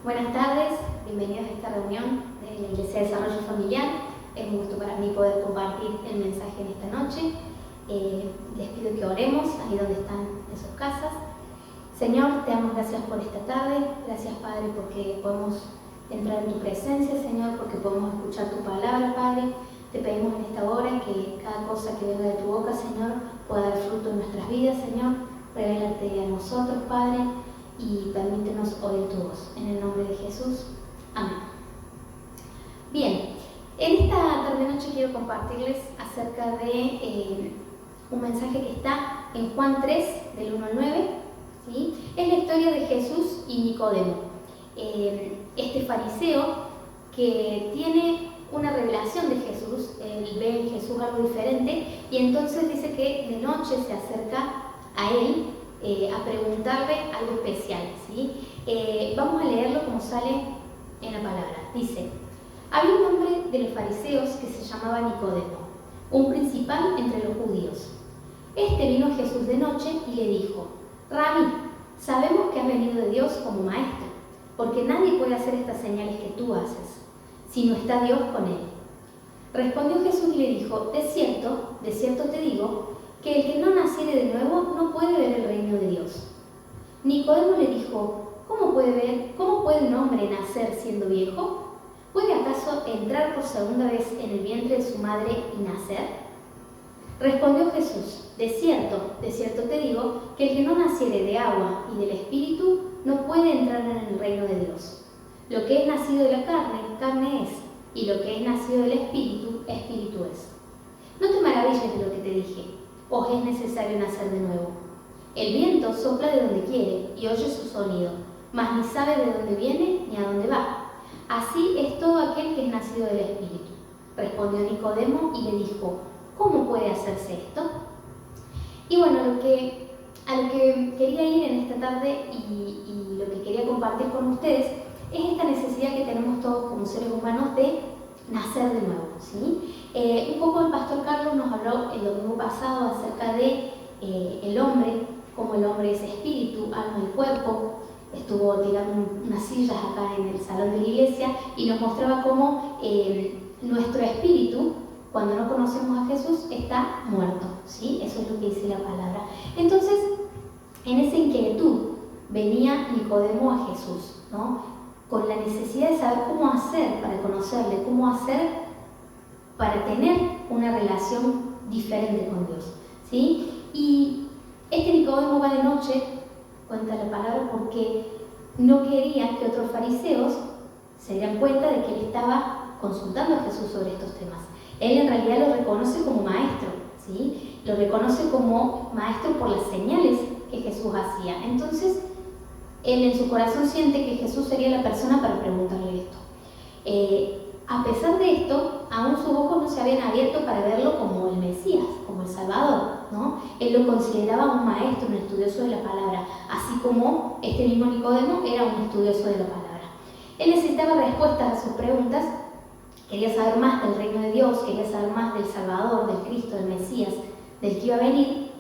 Buenas tardes, bienvenidos a esta reunión de la Iglesia de Desarrollo Familiar. Es un gusto para mí poder compartir el mensaje en esta noche. Les pido que oremos ahí donde están en sus casas. Señor, te damos gracias por esta tarde. Gracias, Padre, porque podemos entrar en tu presencia, Señor, porque podemos escuchar tu palabra, Padre. Te pedimos en esta hora que cada cosa que venga de tu boca, Señor, pueda dar fruto en nuestras vidas, Señor. Revélate a nosotros, Padre, y permítenos oír tu voz. En el nombre de Jesús. Amén. Bien, en esta tarde-noche quiero compartirles acerca de un mensaje que está en Juan 3, del 1 al 9. ¿Sí? Es la historia de Jesús y Nicodemo. Este fariseo que tiene una revelación de Jesús, él ve en Jesús algo diferente y entonces dice que de noche se acerca a él a preguntarle algo especial, ¿sí? Vamos a leerlo como sale en la palabra. Dice: había un hombre de los fariseos que se llamaba Nicodemo, un principal entre los judíos. Este vino a Jesús de noche y le dijo: Rabí, sabemos que has venido de Dios como maestro, porque nadie puede hacer estas señales que tú haces, si no está Dios con él. Respondió Jesús y le dijo: de cierto te digo, que el que no naciere de nuevo no puede ver el reino de Dios. Nicodemo le dijo: ¿Cómo puede un hombre nacer siendo viejo? ¿Puede acaso entrar por segunda vez en el vientre de su madre y nacer? Respondió Jesús: de cierto te digo, que el que no naciere de agua y del Espíritu no puede entrar en el reino de Dios. Lo que es nacido de la carne, carne es, y lo que es nacido del Espíritu, Espíritu es. No te maravilles de lo que te dije, os es necesario nacer de nuevo. El viento sopla de donde quiere y oye su sonido, mas ni sabe de dónde viene ni a dónde va. Así es todo aquel que es nacido del Espíritu. Respondió Nicodemo y le dijo: ¿cómo puede hacerse esto? Y bueno, a lo que quería ir en esta tarde y lo que quería compartir con ustedes es esta necesidad que tenemos todos como seres humanos de nacer de nuevo, ¿sí? Un poco el pastor Carlos nos habló el domingo pasado acerca de el hombre, cómo el hombre es espíritu, alma y cuerpo. Estuvo tirando unas sillas acá en el salón de la iglesia y nos mostraba cómo nuestro espíritu, cuando no conocemos a Jesús, está muerto, ¿sí? Eso es lo que dice la palabra. Entonces, en esa inquietud venía Nicodemo a Jesús, ¿no? Con la necesidad de saber cómo hacer para conocerle, cómo hacer para tener una relación diferente con Dios, ¿sí? Y este Nicodemo va de noche, cuenta la palabra, porque no quería que otros fariseos se dieran cuenta de que él estaba consultando a Jesús sobre estos temas. Él en realidad lo reconoce como maestro, ¿sí? Lo reconoce como maestro por las señales que Jesús hacía. Entonces, él en su corazón siente que Jesús sería la persona para preguntarle esto. A pesar de esto, aún sus ojos no se habían abierto para verlo como el Mesías, como el Salvador, ¿no? Él lo consideraba un maestro, un estudioso de la palabra, así como este mismo Nicodemo era un estudioso de la palabra. Él necesitaba respuestas a sus preguntas, quería saber más del reino de Dios, quería saber más del Salvador, del Cristo, del Mesías, del que iba a venir,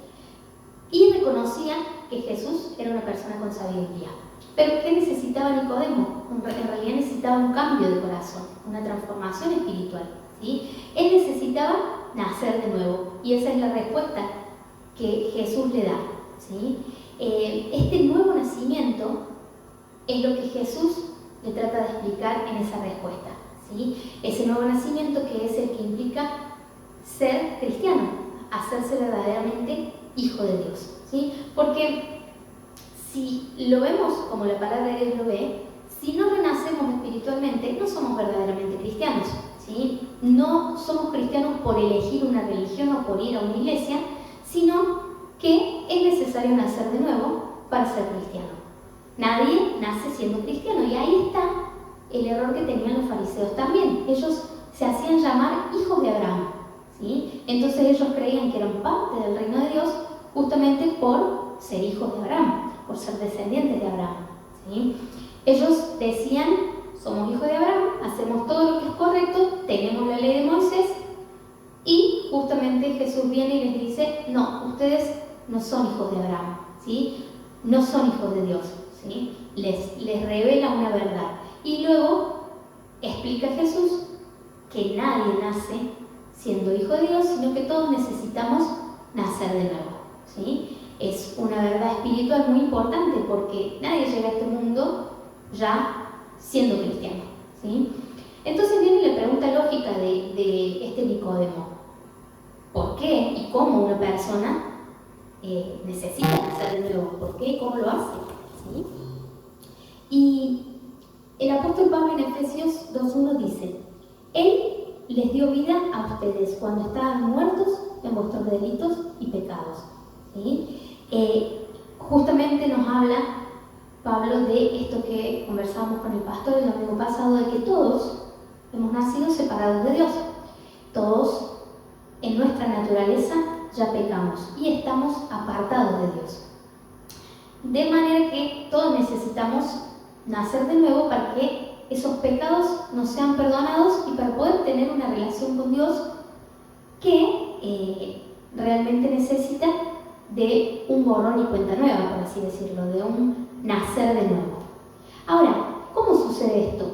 y reconocía que Jesús era una persona con sabiduría. Pero ¿qué necesitaba Nicodemo? En realidad necesitaba un cambio de corazón, una transformación espiritual, ¿sí? Él necesitaba nacer de nuevo y esa es la respuesta que Jesús le da, ¿sí? Este nuevo nacimiento es lo que Jesús le trata de explicar en esa respuesta, ¿sí? Ese nuevo nacimiento que es el que implica ser cristiano, hacerse verdaderamente hijo de Dios, ¿sí? Porque si lo vemos como la palabra de Dios lo ve, si no renacemos espiritualmente, no somos verdaderamente cristianos, ¿sí? No somos cristianos por elegir una religión o por ir a una iglesia, sino que es necesario nacer de nuevo para ser cristiano. Nadie nace siendo cristiano y ahí está el error que tenían los fariseos también. Ellos se hacían llamar hijos de Abraham, ¿sí? Entonces ellos creían que eran parte del reino de Dios justamente por ser hijos de Abraham, por ser descendientes de Abraham, ¿sí? Ellos decían: somos hijos de Abraham, hacemos todo lo que es correcto, tenemos la ley de Moisés, y justamente Jesús viene y les dice: no, ustedes no son hijos de Abraham, ¿sí? No son hijos de Dios, ¿sí? Les revela una verdad. Y luego explica Jesús que nadie nace siendo hijo de Dios, sino que todos necesitamos nacer de nuevo, ¿sí? Es una verdad espiritual muy importante porque nadie llega a este mundo ya siendo cristiano, ¿sí? Entonces viene la pregunta lógica de este Nicodemo: ¿por qué y cómo una persona necesita nacer de nuevo? ¿Por qué y cómo lo hace? ¿Sí? Y el apóstol Pablo en Efesios 2:1 dice: Él les dio vida a ustedes cuando estaban muertos en vuestros delitos y pecados. ¿Sí? Justamente nos habla Pablo de esto que conversábamos con el pastor el domingo pasado, de que todos hemos nacido separados de Dios. Todos en nuestra naturaleza ya pecamos y estamos apartados de Dios. De manera que todos necesitamos nacer de nuevo para que esos pecados nos sean perdonados y para poder tener una relación con Dios que realmente necesita de un borrón y cuenta nueva, por así decirlo, de un nacer de nuevo. Ahora, ¿cómo sucede esto?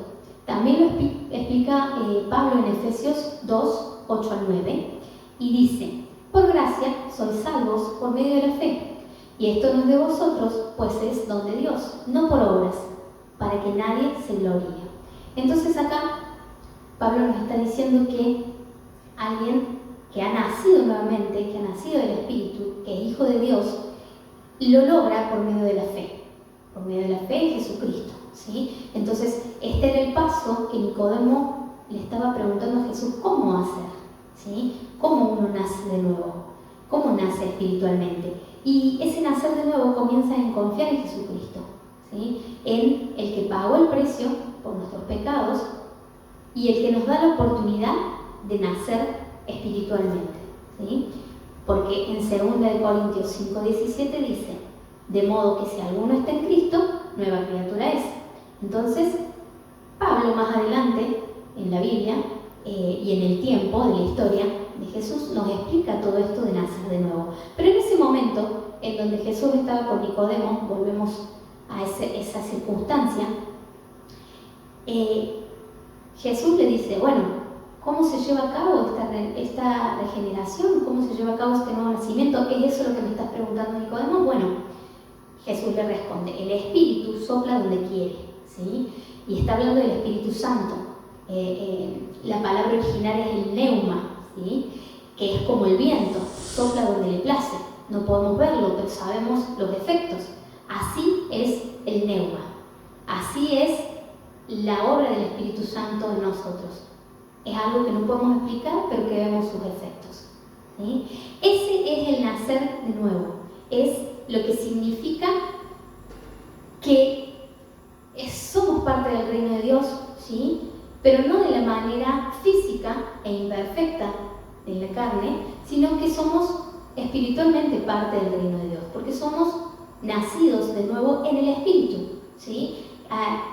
También lo explica Pablo en Efesios 2:8-9, y dice: por gracia sois salvos por medio de la fe, y esto no es de vosotros, pues es don de Dios, no por obras, para que nadie se gloríe. Entonces acá Pablo nos está diciendo que alguien que ha nacido nuevamente, que ha nacido del Espíritu, que es hijo de Dios, lo logra por medio de la fe en Jesucristo, ¿sí? Entonces este era el paso que Nicodemo le estaba preguntando a Jesús: ¿cómo hacer? ¿Sí? ¿Cómo uno nace de nuevo? ¿Cómo nace espiritualmente? Y ese nacer de nuevo comienza en confiar en Jesucristo, ¿sí? En el que pagó el precio por nuestros pecados y el que nos da la oportunidad de nacer espiritualmente, ¿sí? Porque en 2 Corintios 5:17 dice: de modo que si alguno está en Cristo, nueva criatura es. Entonces, Pablo más adelante en la Biblia y en el tiempo de la historia de Jesús nos explica todo esto de nacer de nuevo. Pero en ese momento en donde Jesús estaba con Nicodemo, volvemos a esa circunstancia, Jesús le dice: bueno, ¿cómo se lleva a cabo esta regeneración? ¿Cómo se lleva a cabo este nuevo nacimiento? ¿Es eso lo que me estás preguntando, Nicodemo? Bueno, Jesús le responde: el Espíritu sopla donde quiere, ¿sí? Y está hablando del Espíritu Santo. La palabra original es el neuma, ¿sí? Que es como el viento, sopla donde le place. No podemos verlo, pero sabemos los efectos. Así es el neuma. Así es la obra del Espíritu Santo en nosotros. Es algo que no podemos explicar, pero que vemos sus efectos, ¿sí? Ese es el nacer de nuevo. Es lo que significa que somos parte del reino de Dios, ¿sí? Pero no de la manera física e imperfecta en la carne, sino que somos espiritualmente parte del reino de Dios, porque somos nacidos de nuevo en el Espíritu, ¿sí?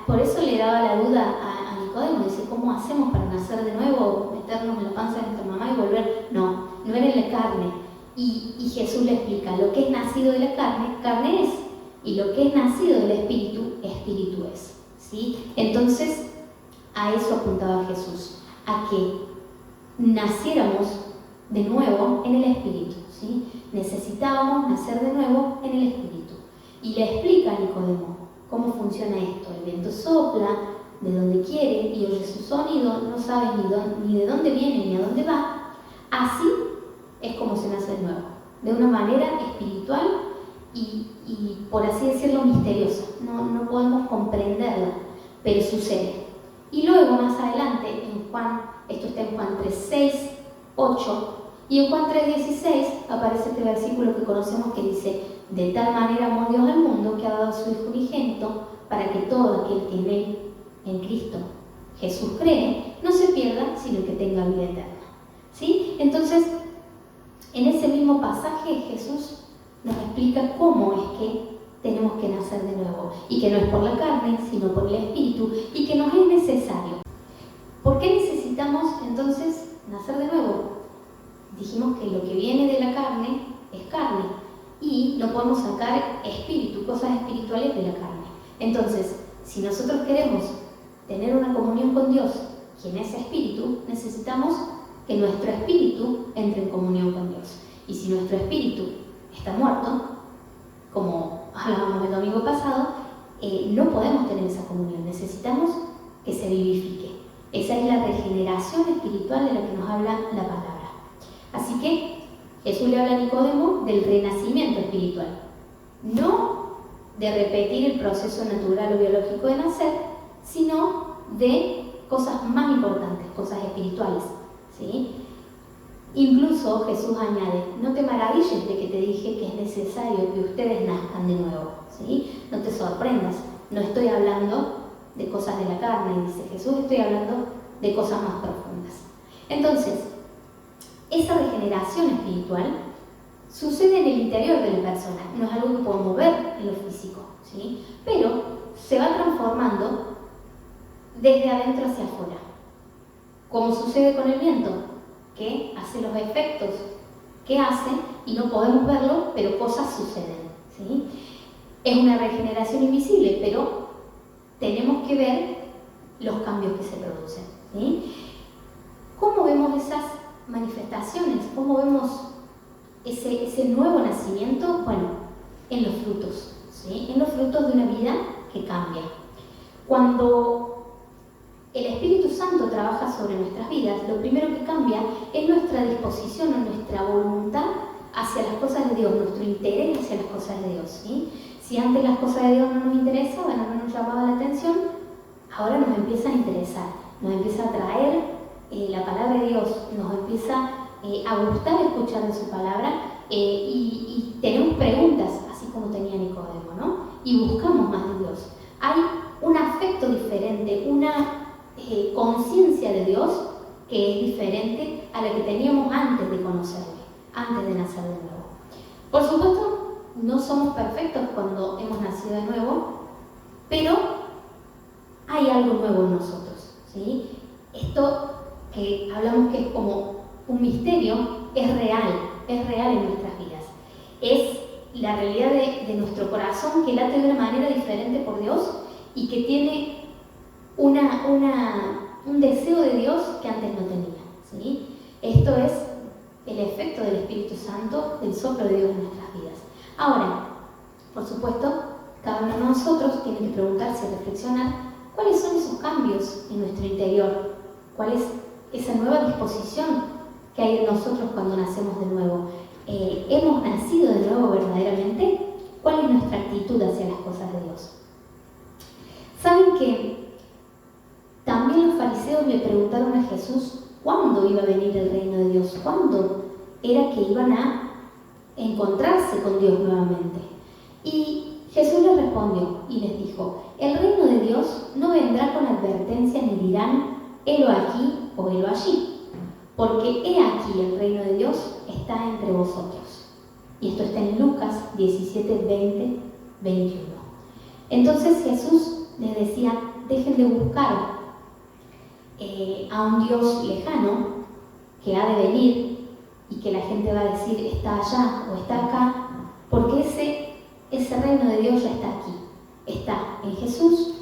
Por eso le daba la duda a Nicodemo, dice: ¿cómo hacemos para nacer de nuevo, meternos en la panza de nuestra mamá y volver? No era en la carne. Y Jesús le explica: lo que es nacido de la carne, carne es, y lo que es nacido del Espíritu, espíritu es, ¿sí? Entonces, a eso apuntaba Jesús, a que naciéramos de nuevo en el Espíritu, ¿sí? Necesitábamos nacer de nuevo en el Espíritu. Y le explica a Nicodemo cómo funciona esto. El viento sopla de donde quiere y oye su sonido, no sabes ni de dónde viene ni a dónde va. Así es como se nace de nuevo, de una manera espiritual y por así decirlo, misteriosa. No podemos comprenderla, pero sucede. Y luego más adelante, en Juan, esto está en Juan 3:6-8, y en Juan 3:16 aparece este versículo que conocemos que dice: de tal manera amó Dios al mundo que ha dado a su Hijo unigénito, para que todo aquel que en él, en Cristo Jesús cree, no se pierda, sino que tenga vida eterna, ¿sí? Entonces, en ese mismo pasaje Jesús nos explica cómo es que tenemos que nacer de nuevo, y que no es por la carne, sino por el Espíritu, y que nos es necesario. ¿Por qué necesitamos entonces nacer de nuevo? Dijimos que lo que viene de la carne es carne, y no podemos sacar espíritu, cosas espirituales de la carne. Entonces, si nosotros queremos tener una comunión con Dios, quien es espíritu, necesitamos que nuestro espíritu entre en comunión con Dios. Y si nuestro espíritu está muerto, como hablábamos el domingo pasado, no podemos tener esa comunión. Necesitamos que se vivifique. Esa es la regeneración espiritual de la que nos habla la palabra. Así que Jesús le habla a Nicodemo del renacimiento espiritual. No de repetir el proceso natural o biológico de nacer, sino de cosas más importantes, cosas espirituales, ¿sí? Incluso Jesús añade, no te maravilles de que te dije que es necesario que ustedes nazcan de nuevo, ¿sí? No te sorprendas, no estoy hablando de cosas de la carne, dice Jesús, estoy hablando de cosas más profundas. Entonces, esa regeneración espiritual sucede en el interior de la persona, no es algo que podemos ver en lo físico, ¿sí? Pero se va transformando desde adentro hacia afuera, como sucede con el viento, que hace los efectos que hace y no podemos verlo, pero cosas suceden, ¿sí? Es una regeneración invisible, pero tenemos que ver los cambios que se producen, ¿sí? ¿Cómo vemos esas manifestaciones? ¿Cómo vemos ese nuevo nacimiento? Bueno, en los frutos, ¿sí? En los frutos de una vida que cambia. Cuando el Espíritu Santo trabaja sobre nuestras vidas, lo primero que cambia es nuestra disposición o nuestra voluntad hacia las cosas de Dios, nuestro interés hacia las cosas de Dios, ¿sí? Si antes las cosas de Dios no nos interesaban, no nos llamaban la atención, ahora nos empiezan a interesar, nos empieza a atraer la palabra de Dios, nos empieza a gustar escuchar de su palabra y tenemos preguntas, así como tenía Nicodemo, ¿no? Y buscamos más de Dios. Hay un afecto diferente, una conciencia de Dios que es diferente a la que teníamos antes de conocerle, antes de nacer de nuevo. Por supuesto, no somos perfectos cuando hemos nacido de nuevo, pero hay algo nuevo en nosotros, ¿sí? Esto que hablamos que es como un misterio, es real en nuestras vidas. Es la realidad de nuestro corazón que late de una manera diferente por Dios y que tiene un deseo de Dios que antes no tenía, ¿sí? Esto es el efecto del Espíritu Santo, del soplo de Dios en nuestras vidas. Ahora, por supuesto, cada uno de nosotros tiene que preguntarse y reflexionar cuáles son esos cambios en nuestro interior, cuál es esa nueva disposición que hay en nosotros cuando nacemos de nuevo. ¿Hemos nacido de nuevo verdaderamente? ¿Cuál es nuestra actitud hacia las cosas de Dios? ¿Saben que también los fariseos le preguntaron a Jesús cuándo iba a venir el reino de Dios? ¿Cuándo era que iban a encontrarse con Dios nuevamente? Y Jesús les respondió y les dijo, el reino de Dios no vendrá con advertencia ni dirán, helo aquí o helo allí, porque he aquí el reino de Dios está entre vosotros. Y esto está en Lucas 17, 20, 21. Entonces Jesús les decía, dejen de buscar a un Dios lejano que ha de venir y que la gente va a decir está allá o está acá, porque ese reino de Dios ya está aquí, está en Jesús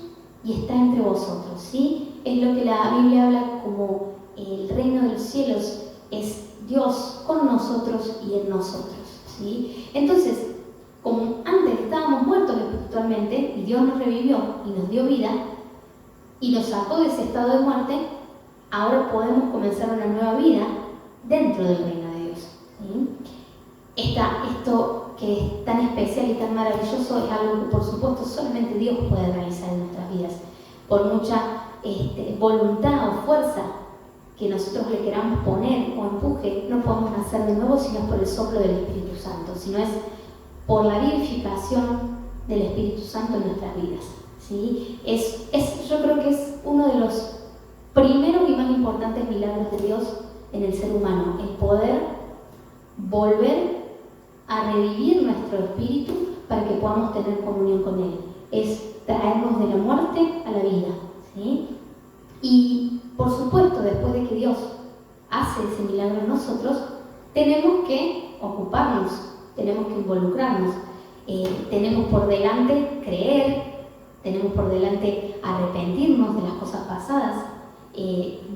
y está entre vosotros, ¿sí? Es lo que la Biblia habla como el reino de los cielos, es Dios con nosotros y en nosotros, ¿sí? Entonces, como antes estábamos muertos espiritualmente y Dios nos revivió y nos dio vida y nos sacó de ese estado de muerte, ahora podemos comenzar una nueva vida dentro del reino de Dios, ¿sí? Esto que es tan especial y tan maravilloso es algo que por supuesto solamente Dios puede realizar en nuestras vidas. Por mucha voluntad o fuerza que nosotros le queramos poner o empuje, no podemos nacer de nuevo si no es por el soplo del Espíritu Santo, sino es por la vivificación del Espíritu Santo en nuestras vidas, ¿sí? Yo creo que es uno de los primeros y más importantes milagros de Dios en el ser humano, el poder volver a revivir nuestro espíritu para que podamos tener comunión con Él. Es traernos de la muerte a la vida, ¿sí? Y por supuesto, después de que Dios hace ese milagro en nosotros, tenemos que ocuparnos, tenemos que involucrarnos, tenemos por delante creer, tenemos por delante arrepentirnos de las cosas pasadas,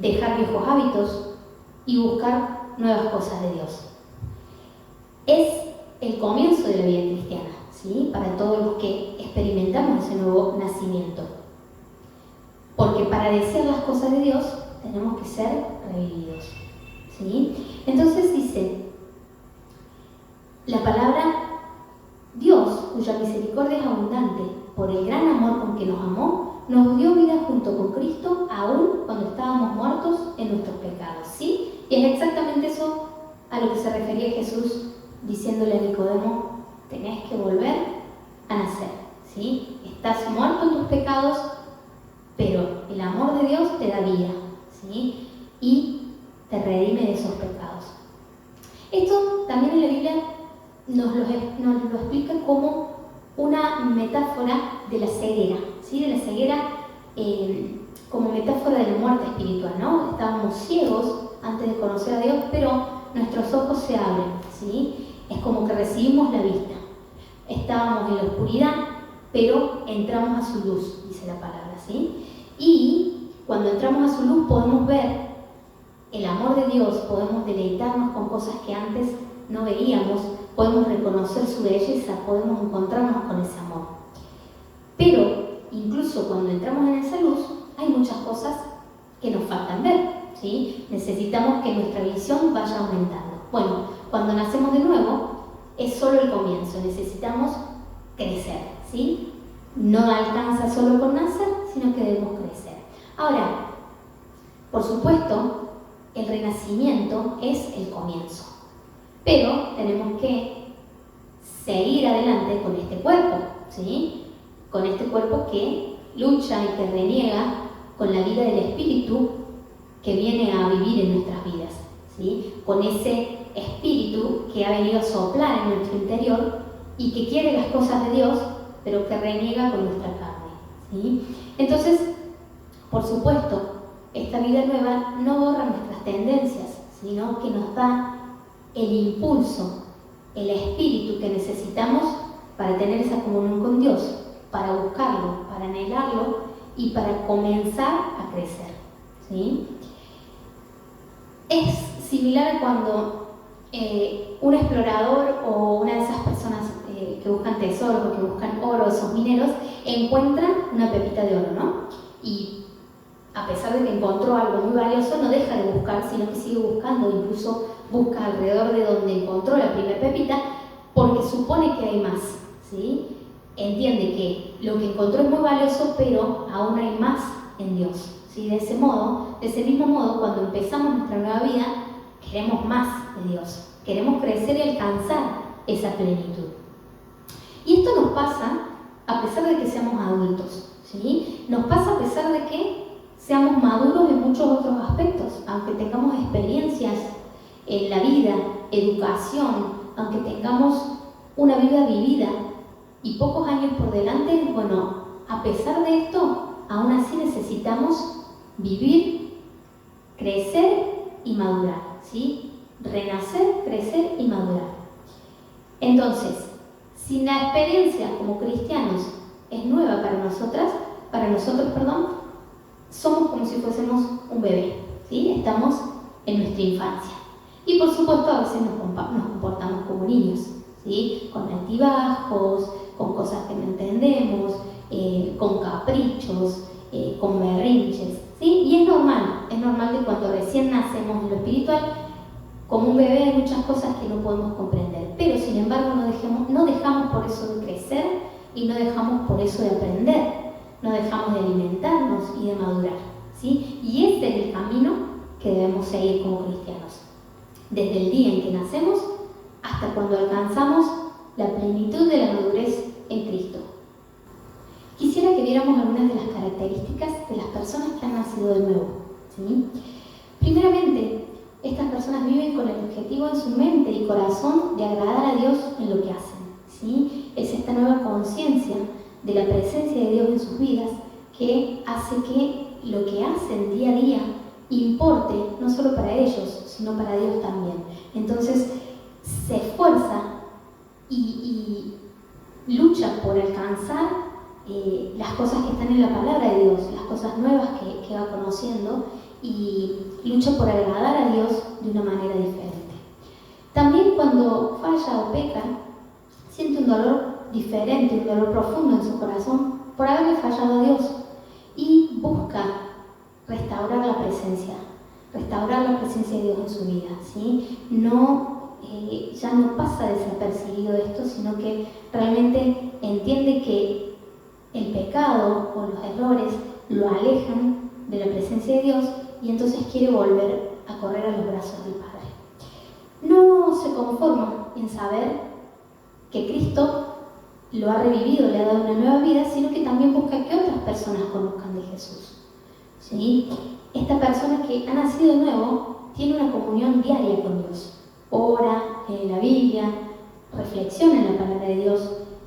dejar viejos hábitos y buscar nuevas cosas de Dios. Es el comienzo de la vida cristiana, ¿sí? Para todos los que experimentamos ese nuevo nacimiento. Porque para desear las cosas de Dios tenemos que ser revividos, ¿sí? Entonces dice la palabra: Dios, cuya misericordia es abundante, por el gran amor con que nos amó, nos dio vida junto con Cristo, aún cuando estábamos muertos en nuestros pecados, ¿sí? Y es exactamente eso a lo que se refería Jesús diciéndole a Nicodemo: tenés que volver a nacer, ¿sí? Estás muerto en tus pecados, pero el amor de Dios te da vida, ¿sí? Y te redime de esos pecados. Esto también en la Biblia nos lo explica como una metáfora de la ceguera, ¿sí? De la ceguera como metáfora de la muerte espiritual, ¿no? Estábamos ciegos antes de conocer a Dios, pero nuestros ojos se abren, ¿sí? Es como que recibimos la vista. Estábamos en la oscuridad, pero entramos a su luz, dice la palabra, ¿sí? Y cuando entramos a su luz podemos ver el amor de Dios, podemos deleitarnos con cosas que antes no veíamos, podemos reconocer su belleza, podemos encontrarnos con ese amor. Pero incluso cuando entramos en esa luz, hay muchas cosas que nos faltan ver, ¿sí? Necesitamos que nuestra visión vaya aumentando. Bueno, cuando nacemos de nuevo, es solo el comienzo, necesitamos crecer, ¿sí? No alcanza solo con nacer, sino que debemos crecer. Ahora, por supuesto, el renacimiento es el comienzo, pero tenemos que seguir adelante con este cuerpo, ¿sí? Con este cuerpo que lucha y que reniega con la vida del Espíritu que viene a vivir en nuestras vidas, ¿sí? Con ese Espíritu que ha venido a soplar en nuestro interior y que quiere las cosas de Dios, pero que reniega con nuestra carne, ¿sí? Entonces, por supuesto, esta vida nueva no borra nuestras tendencias, sino que nos da el impulso, el espíritu que necesitamos para tener esa comunión con Dios, para buscarlo, para anhelarlo y para comenzar a crecer, ¿sí? Es similar a cuando un explorador o una de esas personas que buscan tesoros o que buscan oro, esos mineros, encuentran una pepita de oro, ¿no? Y a pesar de que encontró algo muy valioso, no deja de buscar, sino que sigue buscando, incluso busca alrededor de donde encontró la primera pepita, porque supone que hay más, ¿sí? Entiende que lo que encontró es muy valioso, pero aún hay más en Dios, ¿sí? De ese mismo modo, cuando empezamos nuestra nueva vida, queremos más de Dios, queremos crecer y alcanzar esa plenitud. Y esto nos pasa a pesar de que seamos adultos, ¿sí? Nos pasa a pesar de que seamos maduros en muchos otros aspectos, aunque tengamos experiencias en la vida, educación, aunque tengamos una vida vivida y pocos años por delante, bueno, a pesar de esto, aún así necesitamos vivir, crecer y madurar, ¿sí? Renacer, crecer y madurar. Entonces, si la experiencia como cristianos es nueva para nosotros, somos como si fuésemos un bebé, ¿sí? Estamos en nuestra infancia. Y por supuesto a veces nos comportamos como niños, ¿sí? Con altibajos, con cosas que no entendemos, con caprichos, con berrinches, ¿sí? Y es normal que cuando recién nacemos en lo espiritual, como un bebé hay muchas cosas que no podemos comprender, pero sin embargo no dejamos por eso de crecer y no dejamos por eso de aprender. No dejamos de alimentarnos y de madurar, ¿sí? Y ese es el camino que debemos seguir como cristianos. Desde el día en que nacemos hasta cuando alcanzamos la plenitud de la madurez en Cristo. Quisiera que viéramos algunas de las características de las personas que han nacido de nuevo, ¿sí? Primeramente, estas personas viven con el objetivo en su mente y corazón de agradar a Dios en lo que hacen, ¿sí? Es esta nueva conciencia de la presencia de Dios en sus vidas que hace que lo que hacen día a día importe no solo para ellos, sino para Dios también. Entonces se esfuerza y lucha por alcanzar las cosas que están en la palabra de Dios, las cosas nuevas que va conociendo, y lucha por agradar a Dios de una manera diferente. También cuando falla o peca, siente un dolor diferente, un dolor profundo en su corazón por haberle fallado a Dios, y busca restaurar la presencia de Dios en su vida, ¿sí? Ya no pasa desapercibido esto, sino que realmente entiende que el pecado o los errores lo alejan de la presencia de Dios, y entonces quiere volver a correr a los brazos del Padre. No se conforma en saber que Cristo lo ha revivido, le ha dado una nueva vida, sino que también busca que otras personas conozcan de Jesús, ¿sí? Esta persona que ha nacido de nuevo tiene una comunión diaria con Dios. Ora, lee la Biblia, reflexiona en la palabra de Dios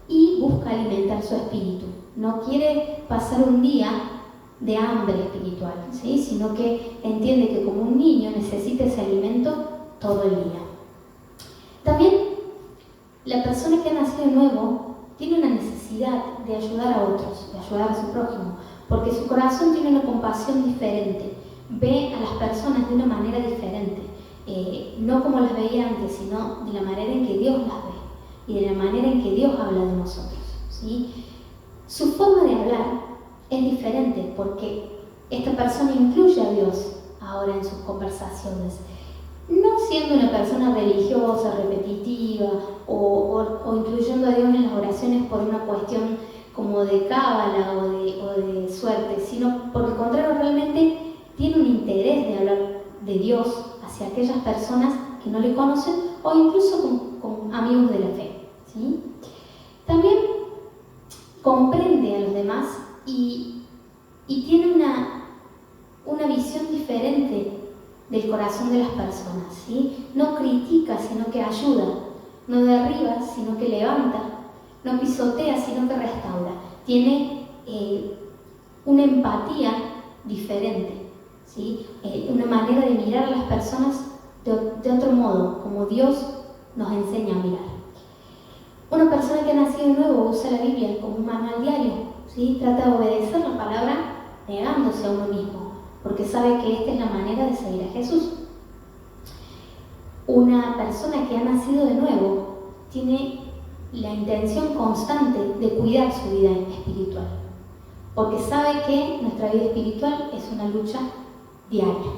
y busca alimentar su espíritu. No quiere pasar un día de hambre espiritual, ¿sí? Sino que entiende que como un niño necesita ese alimento todo el día. También la persona que ha nacido de nuevo tiene una necesidad de ayudar a otros, de ayudar a su prójimo, porque su corazón tiene una compasión diferente, ve a las personas de una manera diferente, no como las veía antes, sino de la manera en que Dios las ve y de la manera en que Dios habla de nosotros, ¿sí? Su forma de hablar es diferente porque esta persona incluye a Dios ahora en sus conversaciones, no siendo una persona religiosa, repetitiva o incluyendo a Dios en las oraciones por una cuestión como de cábala o de suerte, sino por el contrario, realmente tiene un interés de hablar de Dios hacia aquellas personas que no le conocen o incluso con amigos de la fe, ¿sí? También comprende a los demás y tiene una visión diferente del corazón de las personas, ¿sí? No critica, sino que ayuda, no derriba, sino que levanta, no pisotea, sino que restaura. Tiene una empatía diferente, ¿sí? Una manera de mirar a las personas de otro modo, como Dios nos enseña a mirar. Una persona que ha nacido de nuevo usa la Biblia como un manual diario, ¿sí? Trata de obedecer la palabra negándose a uno mismo, porque sabe que esta es la manera de seguir a Jesús. Una persona que ha nacido de nuevo tiene la intención constante de cuidar su vida espiritual, porque sabe que nuestra vida espiritual es una lucha diaria.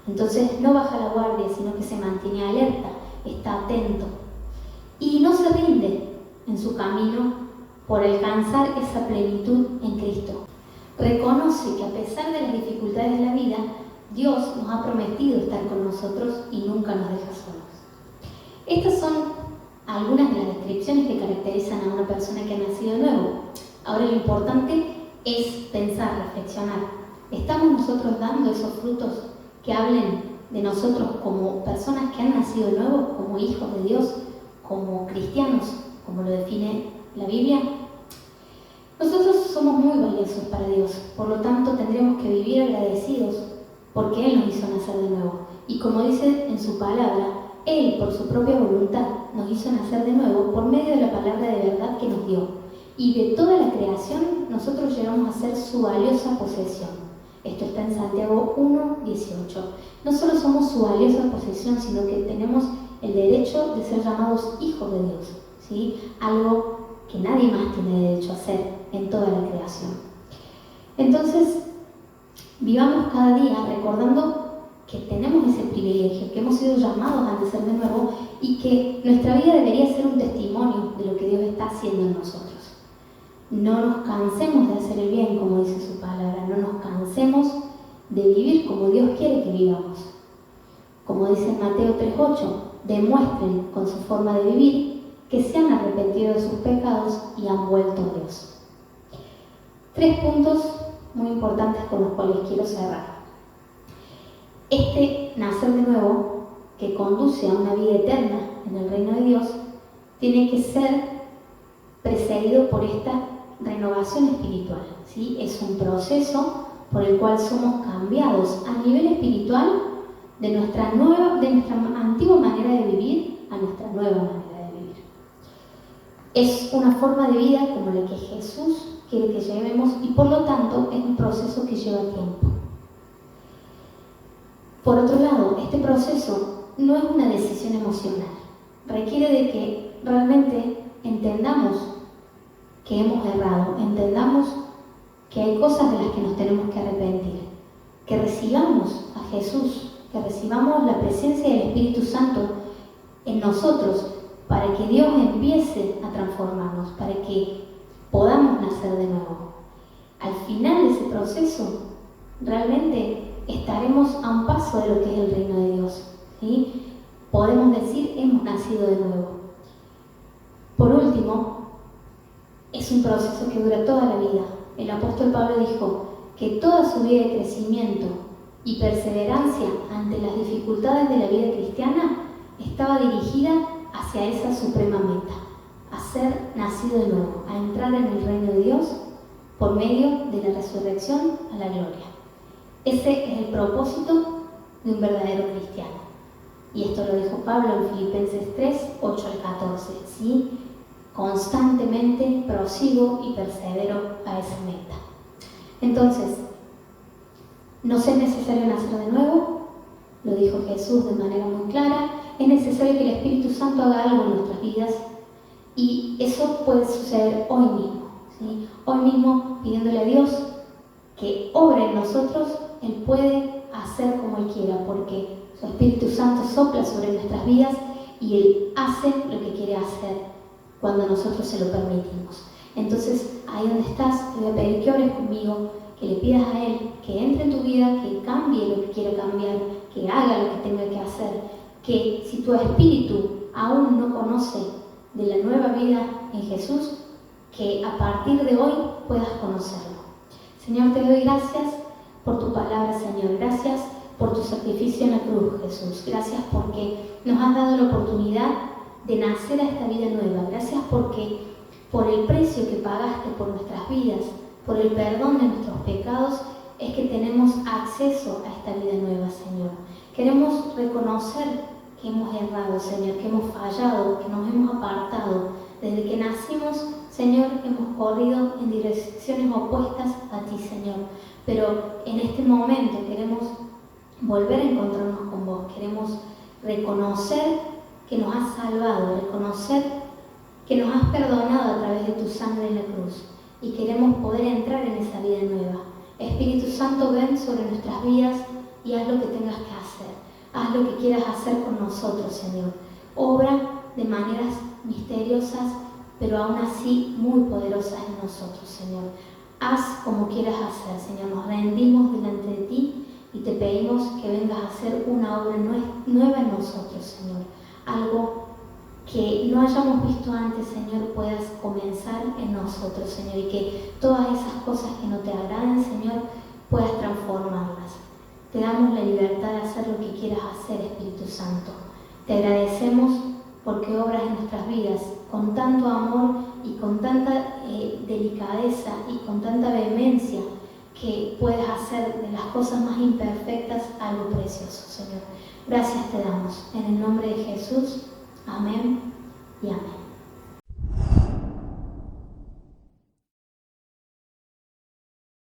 Entonces no baja la guardia, sino que se mantiene alerta, está atento y no se rinde en su camino por alcanzar esa plenitud en Cristo. Reconoce que a pesar de las dificultades de la vida, Dios nos ha prometido estar con nosotros y nunca nos deja solos. Estas son algunas de las descripciones que caracterizan a una persona que ha nacido de nuevo. Ahora lo importante es pensar, reflexionar. ¿Estamos nosotros dando esos frutos que hablen de nosotros como personas que han nacido de nuevo, como hijos de Dios, como cristianos, como lo define la Biblia? Nosotros somos muy valiosos para Dios, por lo tanto tendremos que vivir agradecidos porque Él nos hizo nacer de nuevo. Y como dice en su palabra, Él por su propia voluntad nos hizo nacer de nuevo por medio de la palabra de verdad que nos dio. Y de toda la creación nosotros llegamos a ser su valiosa posesión. Esto está en Santiago 1:18. No solo somos su valiosa posesión, sino que tenemos el derecho de ser llamados hijos de Dios, ¿sí? Algo que nadie más tiene derecho a hacer en toda la creación. Entonces, vivamos cada día recordando que tenemos ese privilegio, que hemos sido llamados a nacer de nuevo y que nuestra vida debería ser un testimonio de lo que Dios está haciendo en nosotros. No nos cansemos de hacer el bien, como dice su palabra, no nos cansemos de vivir como Dios quiere que vivamos. Como dice en Mateo 3:8, demuestren con su forma de vivir que se han arrepentido de sus pecados y han vuelto a Dios. 3 puntos muy importantes con los cuales quiero cerrar. Este nacer de nuevo, que conduce a una vida eterna en el reino de Dios, tiene que ser precedido por esta renovación espiritual, ¿sí? Es un proceso por el cual somos cambiados a nivel espiritual de nuestra antigua manera de vivir a nuestra nueva manera de vivir. Es una forma de vida como la que Jesús quiere que llevemos y por lo tanto es un proceso que lleva tiempo. Por otro lado, este proceso no es una decisión emocional, requiere de que realmente entendamos que hemos errado, entendamos que hay cosas de las que nos tenemos que arrepentir, que recibamos a Jesús, que recibamos la presencia del Espíritu Santo en nosotros para que Dios empiece a transformarnos, para que podamos nacer de nuevo. Al final de ese proceso, realmente estaremos a un paso de lo que es el reino de Dios, ¿sí? Podemos decir, hemos nacido de nuevo. Por último, es un proceso que dura toda la vida. El apóstol Pablo dijo que toda su vida de crecimiento y perseverancia ante las dificultades de la vida cristiana estaba dirigida hacia esa suprema meta, a ser nacido de nuevo, a entrar en el reino de Dios por medio de la resurrección a la gloria. Ese es el propósito de un verdadero cristiano. Y esto lo dijo Pablo en Filipenses 3, 8 al 14, ¿sí? Constantemente prosigo y persevero a esa meta. Entonces, ¿nos es necesario nacer de nuevo? Lo dijo Jesús de manera muy clara. Es necesario que el Espíritu Santo haga algo en nuestras vidas y eso puede suceder hoy mismo, ¿sí? Hoy mismo pidiéndole a Dios que obre en nosotros. Él puede hacer como Él quiera porque su Espíritu Santo sopla sobre nuestras vidas y Él hace lo que quiere hacer cuando nosotros se lo permitimos. Entonces, ahí donde estás, te voy a pedir que ores conmigo, que le pidas a Él que entre en tu vida, que cambie lo que quiera cambiar, que haga lo que tenga que hacer, que si tu espíritu aún no conoce de la nueva vida en Jesús, que a partir de hoy puedas conocerlo. Señor, te doy gracias por tu palabra, Señor. Gracias por tu sacrificio en la cruz, Jesús. Gracias porque nos has dado la oportunidad de nacer a esta vida nueva. Gracias porque por el precio que pagaste por nuestras vidas, por el perdón de nuestros pecados, es que tenemos acceso a esta vida nueva, Señor. Queremos reconocer que hemos errado, Señor, que hemos fallado, que nos hemos apartado. Desde que nacimos, Señor, hemos corrido en direcciones opuestas a ti, Señor. Pero en este momento queremos volver a encontrarnos con vos. Queremos reconocer que nos has salvado, reconocer que nos has perdonado a través de tu sangre en la cruz. Y queremos poder entrar en esa vida nueva. Espíritu Santo, ven sobre nuestras vidas y haz lo que tengas que hacer. Haz lo que quieras hacer con nosotros, Señor. Obra de maneras misteriosas, pero aún así muy poderosas en nosotros, Señor. Haz como quieras hacer, Señor. Nos rendimos delante de ti y te pedimos que vengas a hacer una obra nueva en nosotros, Señor. Algo que no hayamos visto antes, Señor, puedas comenzar en nosotros, Señor, y que todas esas cosas que no te agraden, Señor, puedas transformarlas. Te damos la libertad de hacer lo que quieras hacer, Espíritu Santo. Te agradecemos porque obras en nuestras vidas con tanto amor y con tanta delicadeza y con tanta vehemencia que puedes hacer de las cosas más imperfectas algo precioso, Señor. Gracias te damos. En el nombre de Jesús. Amén y amén.